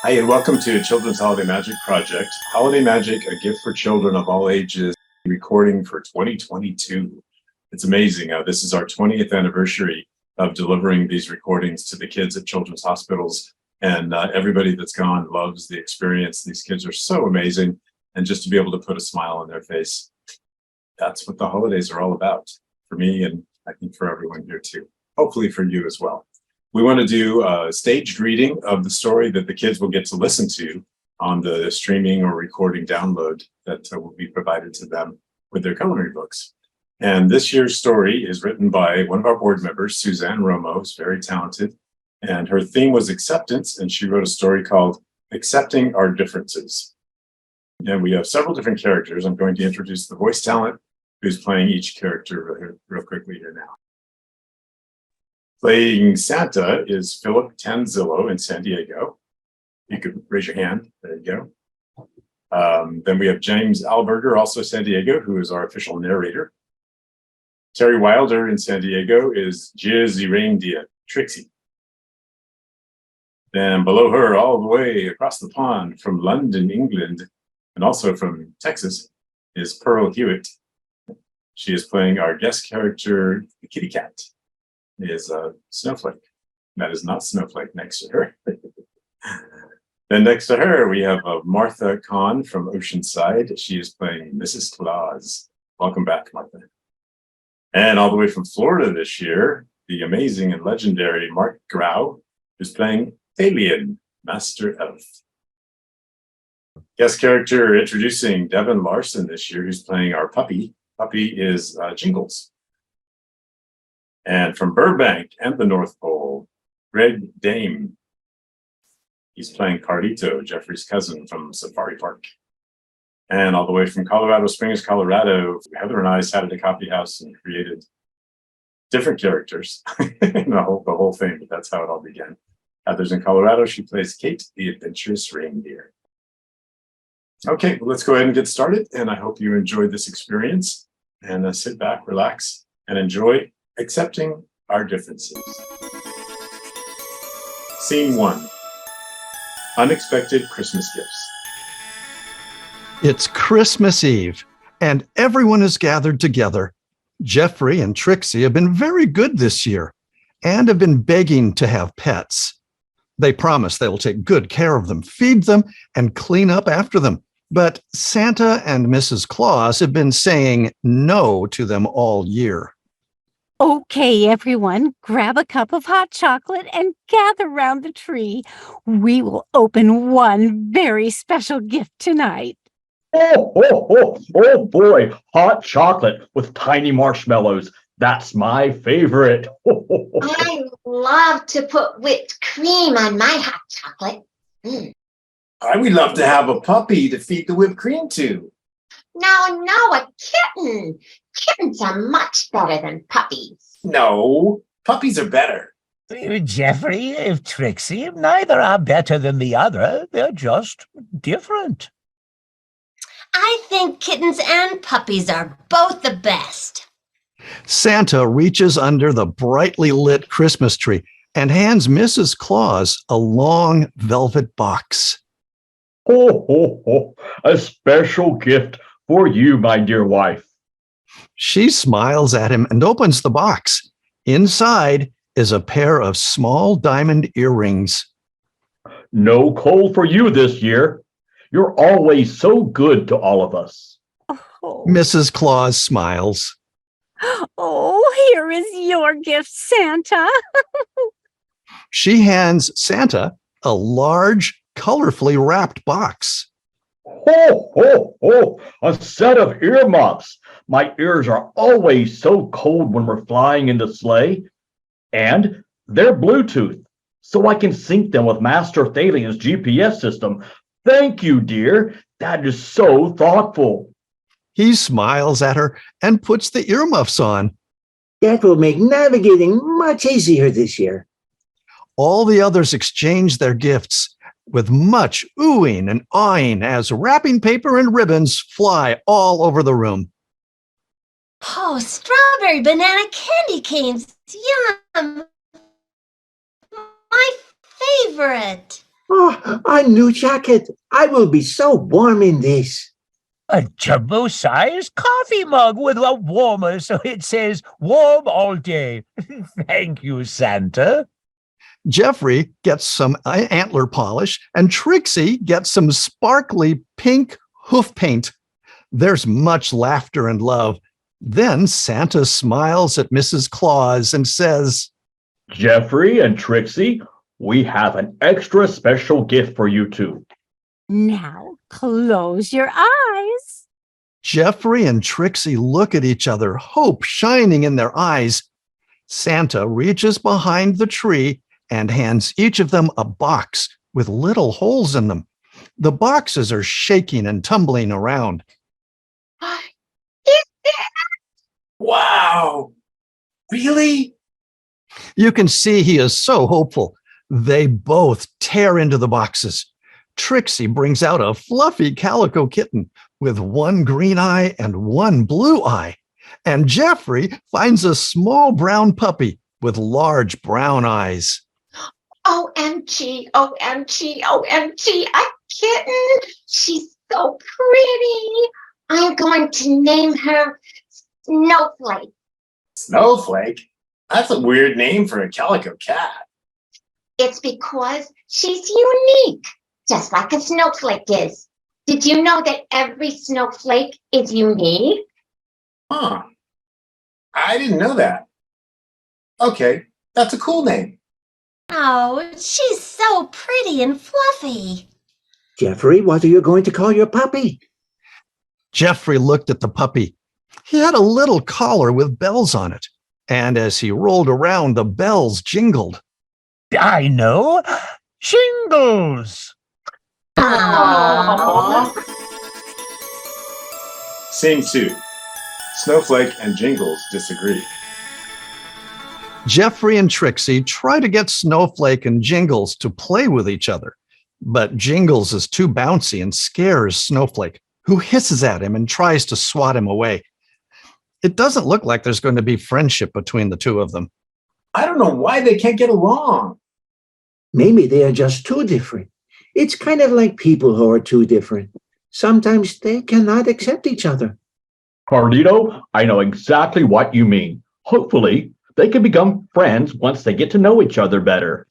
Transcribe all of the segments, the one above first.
Hi, and welcome to Children's Holiday Magic Project. Holiday Magic, a gift for children of all ages, recording for 2022. It's amazing. This is our 20th anniversary of delivering these recordings to the kids at children's hospitals. And everybody that's gone loves the experience. These kids are so amazing. And just to be able to put a smile on their face, that's what the holidays are all about for me, and I think for everyone here too. Hopefully for you as well. We want to do a staged reading of the story that the kids will get to listen to on the streaming or recording download that will be provided to them with their coloring books. And this year's story is written by one of our board members, Susanne Romo, who's very talented. And her theme was acceptance, and she wrote a story called Accepting Our Differences. And we have several different characters. I'm going to introduce the voice talent who's playing each character real quickly here now. Playing Santa is Phillip Tanzilo in San Diego. You could raise your hand. There you go. Then we have James Alburger, also San Diego, who is our official narrator. Teri Wilder in San Diego is Jersey Reindeer, Trixie. Then below her, all the way across the pond from London, England, and also from Texas, is Pearl Hewitt. She is playing our guest character, the kitty cat. Is Snowflake. That is not Snowflake next to her. Then next to her, we have Martha Kahn from Oceanside. She is playing Mrs. Claus. Welcome back, Martha. And all the way from Florida this year, the amazing and legendary Marc Graue is playing Thalion, Master Elf. Guest character introducing Devin Larson this year, who's playing our puppy. Puppy is Jingles. And from Burbank and the North Pole, Dehn. He's playing Carlito, Jeffrey's cousin from Safari Park. And all the way from Colorado Springs, Colorado, Heather and I sat at a coffee house and created different characters. the whole thing, but that's how it all began. Heather's in Colorado. She plays Kate, the adventurous reindeer. Okay, well, let's go ahead and get started. And I hope you enjoyed this experience. And sit back, relax, and enjoy Accepting Our Differences. Scene 1. Unexpected Christmas Gifts. It's Christmas Eve, and everyone is gathered together. Jeffrey and Trixie have been very good this year and have been begging to have pets. They promise they will take good care of them, feed them, and clean up after them. But Santa and Mrs. Claus have been saying no to them all year. Okay, everyone, grab a cup of hot chocolate and gather round the tree. We will open one very special gift tonight. Oh boy, hot chocolate with tiny marshmallows. That's my favorite. I love to put whipped cream on my hot chocolate. I would love to have a puppy to feed the whipped cream to. No, a kitten. Kittens are much better than puppies. No, puppies are better. Jeffrey, Trixie, neither are better than the other. They're just different. I think kittens and puppies are both the best. Santa reaches under the brightly lit Christmas tree and hands Mrs. Claus a long velvet box. A special gift for you, my dear wife. She smiles at him and opens the box. Inside is a pair of small diamond earrings. No coal for you this year. You're always so good to all of us. Oh. Mrs. Claus smiles. Oh, here is your gift, Santa. She hands Santa a large, colorfully wrapped box. A set of earmuffs. My ears are always so cold when we're flying in the sleigh. And they're Bluetooth, so I can sync them with Master Thalion's GPS system. Thank you, dear. That is so thoughtful. He smiles at her and puts the earmuffs on. That will make navigating much easier this year. All the others exchange their gifts with much oohing and awing as wrapping paper and ribbons fly all over the room. Oh, strawberry banana candy canes. Yum. My favorite. Oh, Oh, a new jacket. I will be so warm in this. A jumbo-sized coffee mug with a warmer so it says warm all day. Thank you, Santa. Jeffrey gets some antler polish, and Trixie gets some sparkly pink hoof paint. There's much laughter and love. Then Santa smiles at Mrs. Claus and says, Jeffrey and Trixie, we have an extra special gift for you two. Now close your eyes. Jeffrey and Trixie look at each other, hope shining in their eyes. Santa reaches behind the tree and hands each of them a box with little holes in them. The boxes are shaking and tumbling around. Wow! Really? You can see he is so hopeful. They both tear into the boxes. Trixie brings out a fluffy calico kitten with one green eye and one blue eye. And Jeffrey finds a small brown puppy with large brown eyes. OMG, OMG, OMG, a kitten. She's so pretty. I'm going to name her Snowflake. Snowflake? That's a weird name for a calico cat. It's because she's unique, just like a snowflake is. Did you know that every snowflake is unique? Huh. I didn't know that. Okay, that's a cool name. Oh, she's so pretty and fluffy. Jeffrey, what are you going to call your puppy? Jeffrey looked at the puppy. He had a little collar with bells on it, and as he rolled around, the bells jingled. I know. Jingles. Aww. Scene 2. Snowflake and Jingles disagree. Jeffrey and Trixie try to get Snowflake and Jingles to play with each other, but Jingles is too bouncy and scares Snowflake, who hisses at him and tries to swat him away. It doesn't look like there's going to be friendship between the two of them. I don't know why they can't get along. Maybe they are just too different. It's kind of like people who are too different. Sometimes they cannot accept each other. Carlito, I know exactly what you mean. Hopefully, they can become friends once they get to know each other better.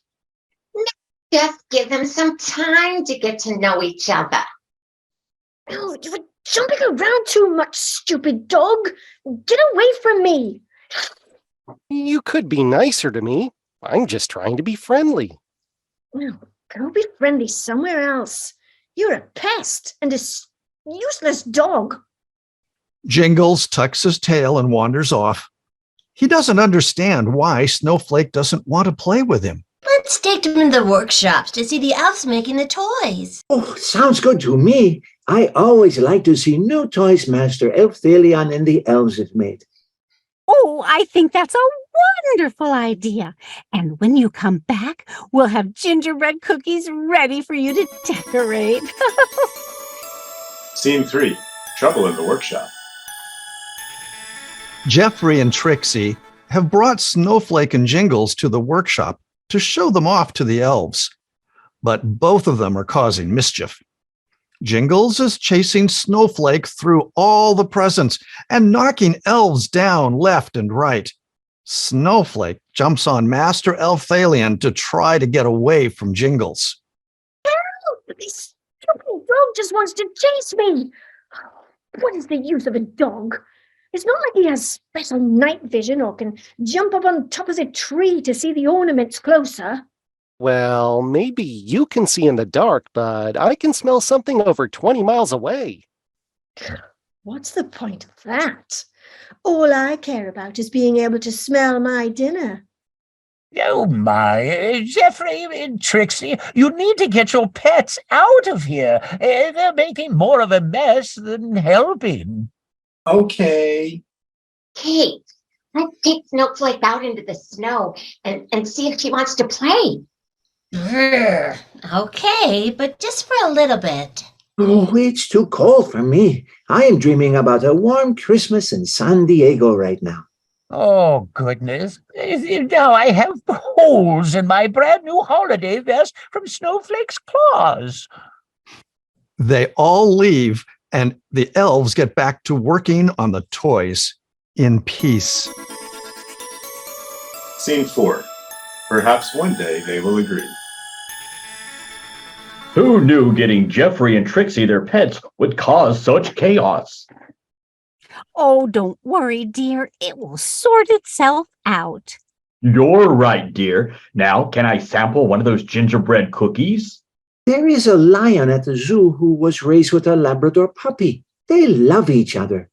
Just give them some time to get to know each other. Oh, you're jumping around too much, stupid dog. Get away from me. You could be nicer to me. I'm just trying to be friendly. Well, go be friendly somewhere else. You're a pest and a useless dog. Jingles tucks his tail and wanders off. He doesn't understand why Snowflake doesn't want to play with him. Let's take them in the workshops to see the elves making the toys. Oh, sounds good to me. I always like to see new toys Master Elf Thalion and the elves have made. Oh, I think that's a wonderful idea. And when you come back, we'll have gingerbread cookies ready for you to decorate. Scene 3. Trouble in the workshop. Jeffrey and Trixie have brought Snowflake and Jingles to the workshop to show them off to the elves, but both of them are causing mischief. Jingles is chasing Snowflake through all the presents and knocking elves down left and right. Snowflake jumps on Master Elf Thalion to try to get away from Jingles. Help! This stupid dog just wants to chase me. What is the use of a dog? It's not like he has special night vision or can jump up on top of a tree to see the ornaments closer. Well, maybe you can see in the dark, but I can smell something over 20 miles away. What's the point of that? All I care about is being able to smell my dinner. Oh my, Jeffrey and Trixie, you need to get your pets out of here. They're making more of a mess than helping. Okay. Kate, let's take Snowflake out into the snow and see if she wants to play. Brr. Okay, but just for a little bit. Oh, it's too cold for me. I am dreaming about a warm Christmas in San Diego right now. Oh, goodness. Now I have holes in my brand new holiday vest from Snowflake's claws. They all leave, and the elves get back to working on the toys in peace. Scene 4. Perhaps one day they will agree. Who knew getting Jeffrey and Trixie their pets would cause such chaos? Oh, don't worry, dear. It will sort itself out. You're right, dear. Now, can I sample one of those gingerbread cookies? There is a lion at the zoo who was raised with a Labrador puppy. They love each other.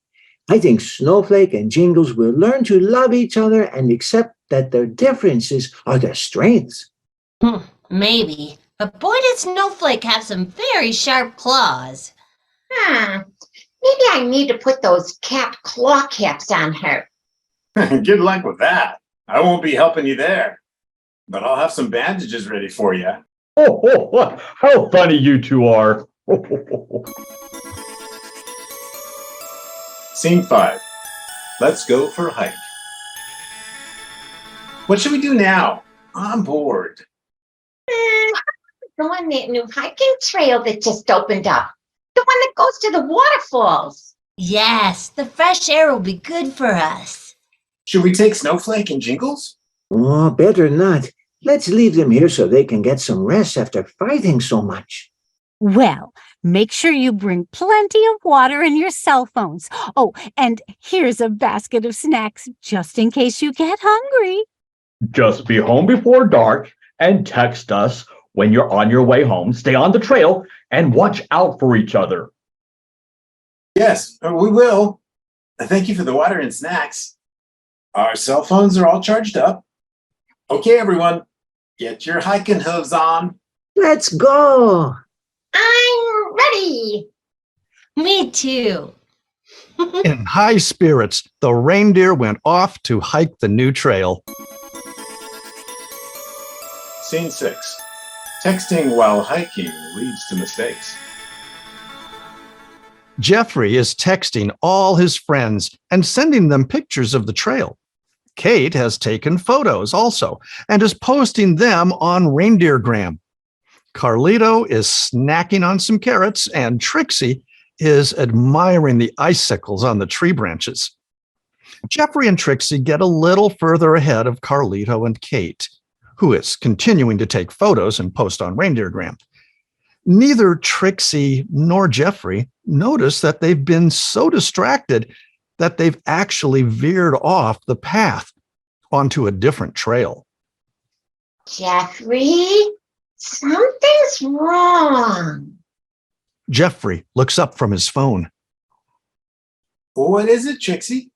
I think Snowflake and Jingles will learn to love each other and accept that their differences are their strengths. Maybe. But boy, did Snowflake have some very sharp claws. Maybe I need to put those capped claw caps on her. Good luck with that. I won't be helping you there. But I'll have some bandages ready for you. Oh, how funny you two are. Scene 5. Let's go for a hike. What should we do now? I'm bored. Go on that new hiking trail that just opened up. The one that goes to the waterfalls. Yes, the fresh air will be good for us. Should we take Snowflake and Jingles? Oh, better not. Let's leave them here so they can get some rest after fighting so much. Well, make sure you bring plenty of water and your cell phones. Oh, and here's a basket of snacks just in case you get hungry. Just be home before dark and text us when you're on your way home. Stay on the trail and watch out for each other. Yes, we will. Thank you for the water and snacks. Our cell phones are all charged up. Okay, everyone, get your hiking hooves on. Let's go. I'm ready. Me too. In high spirits, the reindeer went off to hike the new trail. Scene 6. Texting while hiking leads to mistakes. Jeffrey is texting all his friends and sending them pictures of the trail. Kate has taken photos also and is posting them on Reindeergram. Carlito is snacking on some carrots, and Trixie is admiring the icicles on the tree branches. Jeffrey and Trixie get a little further ahead of Carlito and Kate, who is continuing to take photos and post on Reindeergram. Neither Trixie nor Jeffrey notice that they've been so distracted that they've actually veered off the path onto a different trail. Jeffrey, something's wrong. Jeffrey looks up from his phone. What is it, Trixie?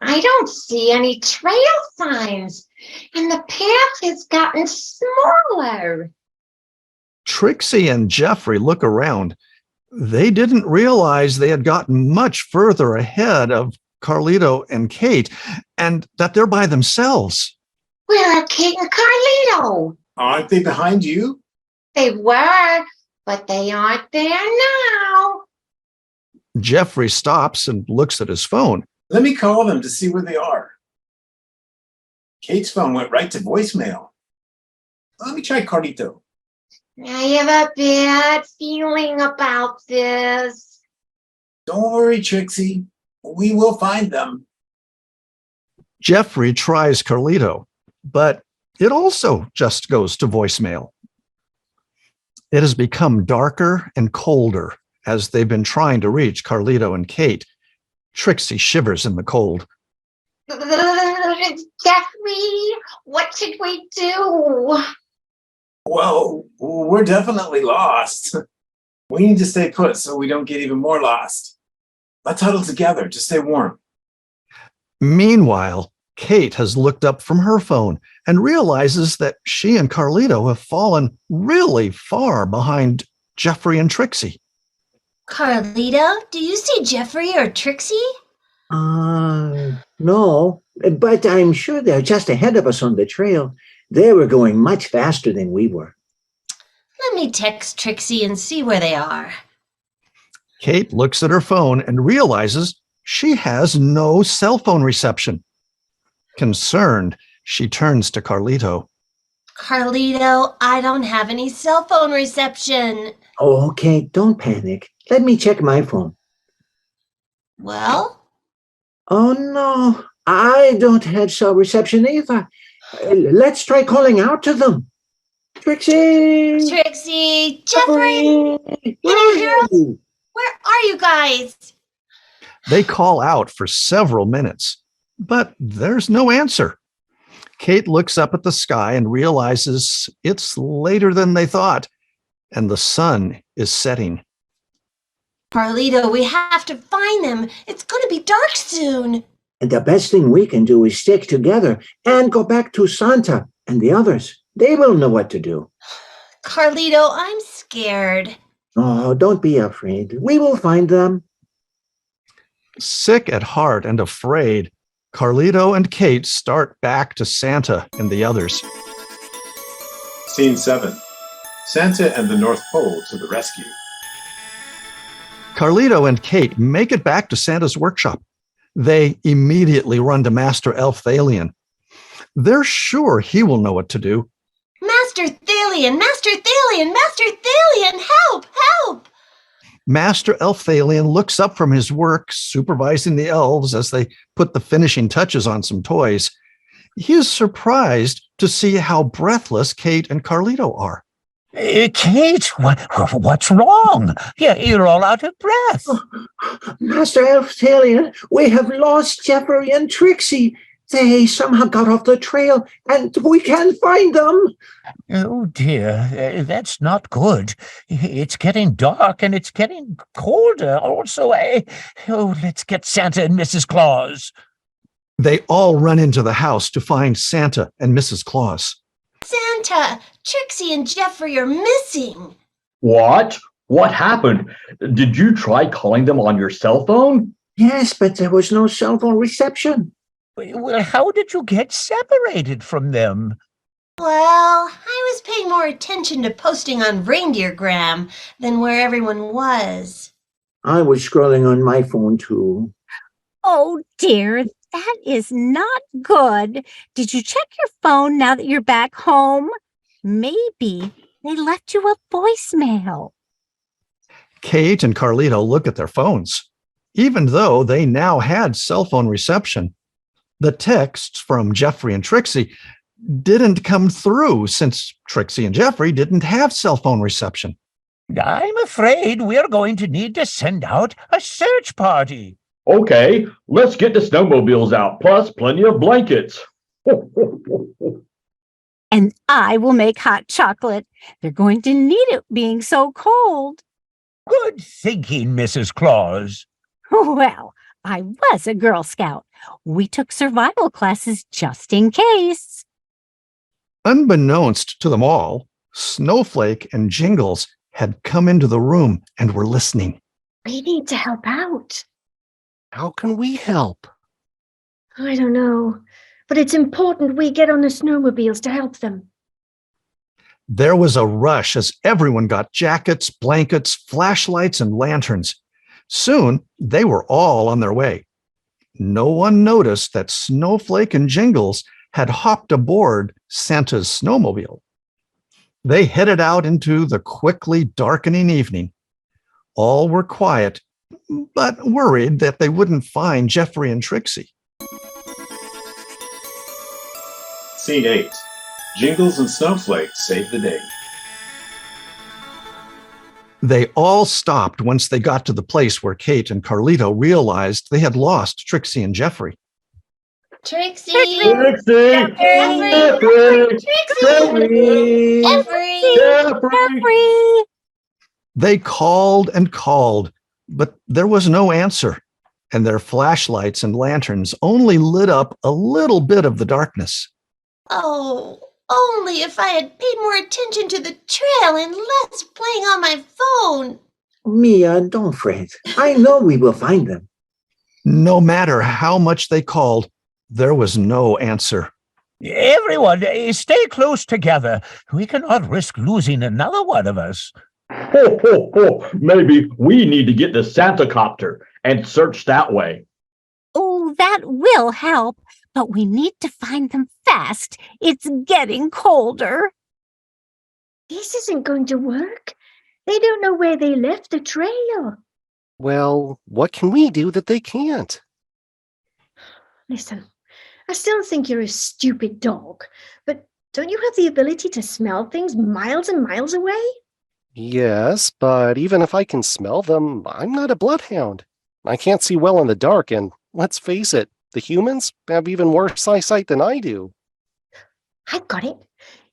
I don't see any trail signs, and the path has gotten smaller. Trixie and Jeffrey look around. They didn't realize they had gotten much further ahead of Carlito and Kate, and that they're by themselves. Where are Kate and Carlito? Aren't they behind you? They were, but they aren't there now. Jeffrey stops and looks at his phone. Let me call them to see where they are. Kate's phone went right to voicemail. Let me try Carlito. I have a bad feeling about this. Don't worry, Trixie. We will find them. Jeffrey tries Carlito, but it also just goes to voicemail. It has become darker and colder as they've been trying to reach Carlito and Kate. Trixie shivers in the cold. Jeffrey, what should we do? Well, we're definitely lost. We need to stay put so we don't get even more lost. Let's huddle together to stay warm. Meanwhile, Kate has looked up from her phone and realizes that she and Carlito have fallen really far behind Jeffrey and Trixie. Carlito, do you see Jeffrey or Trixie? No, but I'm sure they're just ahead of us on the trail. They were going much faster than we were. Let me text Trixie and see where they are. Kate looks at her phone and realizes she has no cell phone reception. Concerned, she turns to Carlito. Carlito, I don't have any cell phone reception. Oh, okay, don't panic. Let me check my phone. Well? Oh, no, I don't have cell reception either. Let's try calling out to them. Trixie! Trixie! Jeffrey! Where are you guys? They call out for several minutes, but there's no answer. Kate looks up at the sky and realizes it's later than they thought, and the sun is setting. Carlito, we have to find them. It's going to be dark soon. And the best thing we can do is stick together and go back to Santa and the others. They will know what to do. Carlito, I'm scared. Oh, don't be afraid. We will find them. Sick at heart and afraid, Carlito and Kate start back to Santa and the others. Scene 7. Santa and the North Pole to the rescue. Carlito and Kate make it back to Santa's workshop. They immediately run to Master Elf Thalion. They're sure he will know what to do. Master Thalion! Master Thalion! Master Thalion! Help! Help! Master Elf Thalion looks up from his work supervising the elves as they put the finishing touches on some toys. He is surprised to see how breathless Kate and Carlito are. Kate, what's wrong? You're all out of breath. Master Elf Thalion, we have lost Jeffery and Trixie. They somehow got off the trail, and we can't find them. Oh, dear. That's not good. It's getting dark, and it's getting colder. Also, let's get Santa and Mrs. Claus. They all run into the house to find Santa and Mrs. Claus. Santa! Trixie and Jeffrey are missing. What? What happened? Did you try calling them on your cell phone? Yes, but there was no cell phone reception. Well, how did you get separated from them? Well, I was paying more attention to posting on Reindeergram than where everyone was. I was scrolling on my phone, too. Oh, dear, that is not good. Did you check your phone now that you're back home? Maybe they left you a voicemail. Kate and Carlito look at their phones. Even though they now had cell phone reception, the texts from Jeffrey and Trixie didn't come through since Trixie and Jeffrey didn't have cell phone reception. I'm afraid we're going to need to send out a search party. Okay, let's get the snowmobiles out, plus plenty of blankets. And I will make hot chocolate. They're going to need it being so cold. Good thinking, Mrs. Claus. Well, I was a Girl Scout. We took survival classes just in case. Unbeknownst to them all, Snowflake and Jingles had come into the room and were listening. We need to help out. How can we help? I don't know, but it's important we get on the snowmobiles to help them. There was a rush as everyone got jackets, blankets, flashlights, and lanterns. Soon, they were all on their way. No one noticed that Snowflake and Jingles had hopped aboard Santa's snowmobile. They headed out into the quickly darkening evening. All were quiet, but worried that they wouldn't find Jeffrey and Trixie. Scene 8. Jingles and Snowflake save the day. They all stopped once they got to the place where Kate and Carlito realized they had lost Trixie and Jeffrey. Trixie! Trixie! Jeffrey! They called and called, but there was no answer, and their flashlights and lanterns only lit up a little bit of the darkness. Oh, only if I had paid more attention to the trail and less playing on my phone. Mia, don't fret. I know we will find them. No matter how much they called, there was no answer. Everyone, stay close together. We cannot risk losing another one of us. Ho, ho, ho. Maybe we need to get the Santa copter and search that way. Oh, that will help. but we need to find them fast. It's getting colder. This isn't going to work. They don't know where they left the trail. Well, what can we do that they can't? Listen, I still think you're a stupid dog, but don't you have the ability to smell things miles and miles away? Yes, but even if I can smell them, I'm not a bloodhound. I can't see well in the dark, and let's face it, the humans have even worse eyesight than I do. I've got it.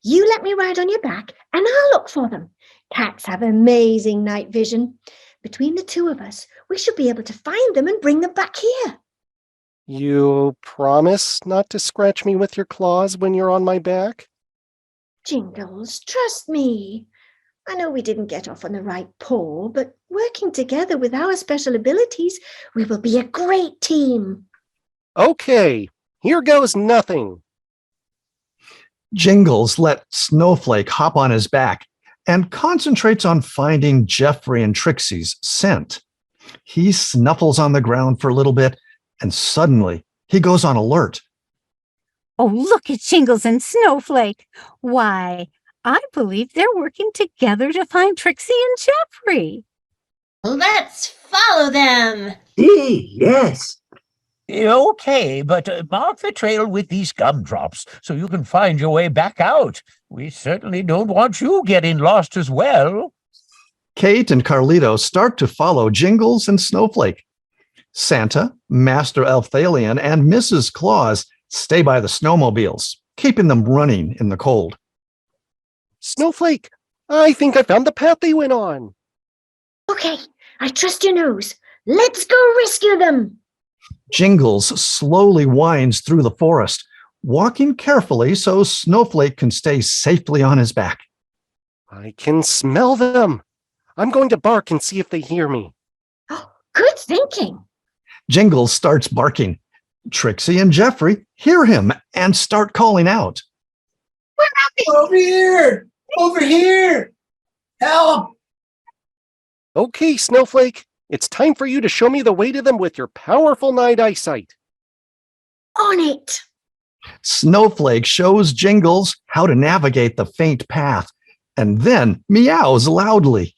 You let me ride on your back, and I'll look for them. Cats have amazing night vision. Between the two of us, we should be able to find them and bring them back here. You promise not to scratch me with your claws when you're on my back? Jingles, trust me. I know we didn't get off on the right paw, but working together with our special abilities, we will be a great team. Okay, here goes nothing. Jingles let Snowflake hop on his back and concentrates on finding Jeffrey and Trixie's scent. He snuffles on the ground for a little bit, and suddenly he goes on alert. Oh, look at Jingles and Snowflake. Why, I believe they're working together to find Trixie and Jeffrey. Let's follow them. Yes. Okay, but mark the trail with these gumdrops so you can find your way back out. We certainly don't want you getting lost as well. Kate and Carlito start to follow Jingles and Snowflake. Santa, Master Elf Thalion, and Mrs. Claus stay by the snowmobiles, keeping them running in the cold. Snowflake, I think I found the path they went on. Okay, I trust your nose. Let's go rescue them. Jingles slowly winds through the forest, walking carefully so Snowflake can stay safely on his back. I can smell them. I'm going to bark and see if they hear me. Oh, good thinking. Jingles starts barking. Trixie and Jeffrey hear him and start calling out. Where are they? Over here! Over here! Help! Okay, Snowflake, it's time for you to show me the way to them with your powerful night eyesight. On it. Snowflake shows Jingles how to navigate the faint path and then meows loudly.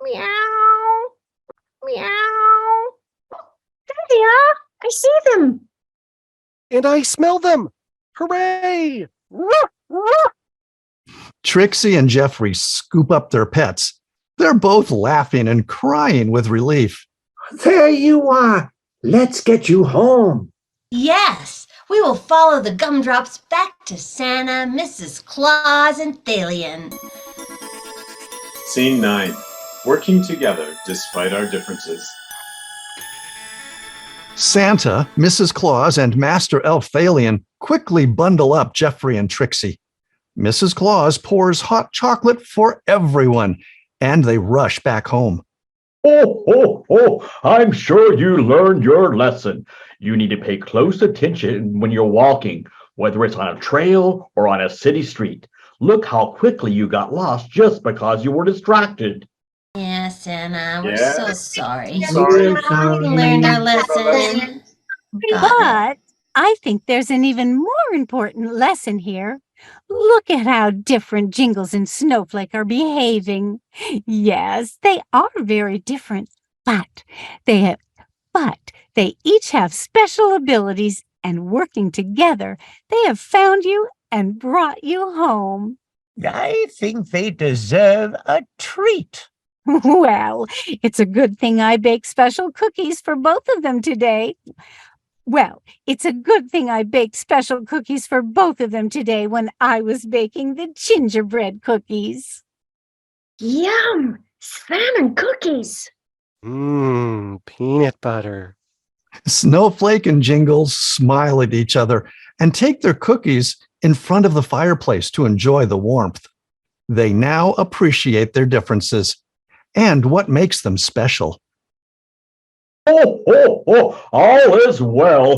Meow. Meow. There they are. I see them. And I smell them. Hooray! Ruh, ruh. Trixie and Jeffrey scoop up their pets. They're both laughing and crying with relief. There you are. Let's get you home. Yes, we will follow the gumdrops back to Santa, Mrs. Claus, and Thalion. Scene 9. Working together despite our differences. Santa, Mrs. Claus, and Master Elf Thalion quickly bundle up Jeffrey and Trixie. Mrs. Claus pours hot chocolate for everyone, and they rush back home. Oh, I'm sure you learned your lesson. You need to pay close attention when you're walking, whether it's on a trail or on a city street. Look how quickly you got lost just because you were distracted. Yeah, Santa, we're Yeah. so sorry. Sorry. We learned our lesson. But I think there's an even more important lesson here. Look at how different Jingles and Snowflake are behaving. Yes, they are very different, but they each have special abilities, and working together, they have found you and brought you home. I think they deserve a treat. Well, it's a good thing I baked special cookies for both of them today. When I was baking the gingerbread cookies. Yum. Salmon cookies. Peanut butter. Snowflake and Jingles smile at each other and take their cookies in front of the fireplace to enjoy the warmth. They now appreciate their differences and what makes them special. All is well.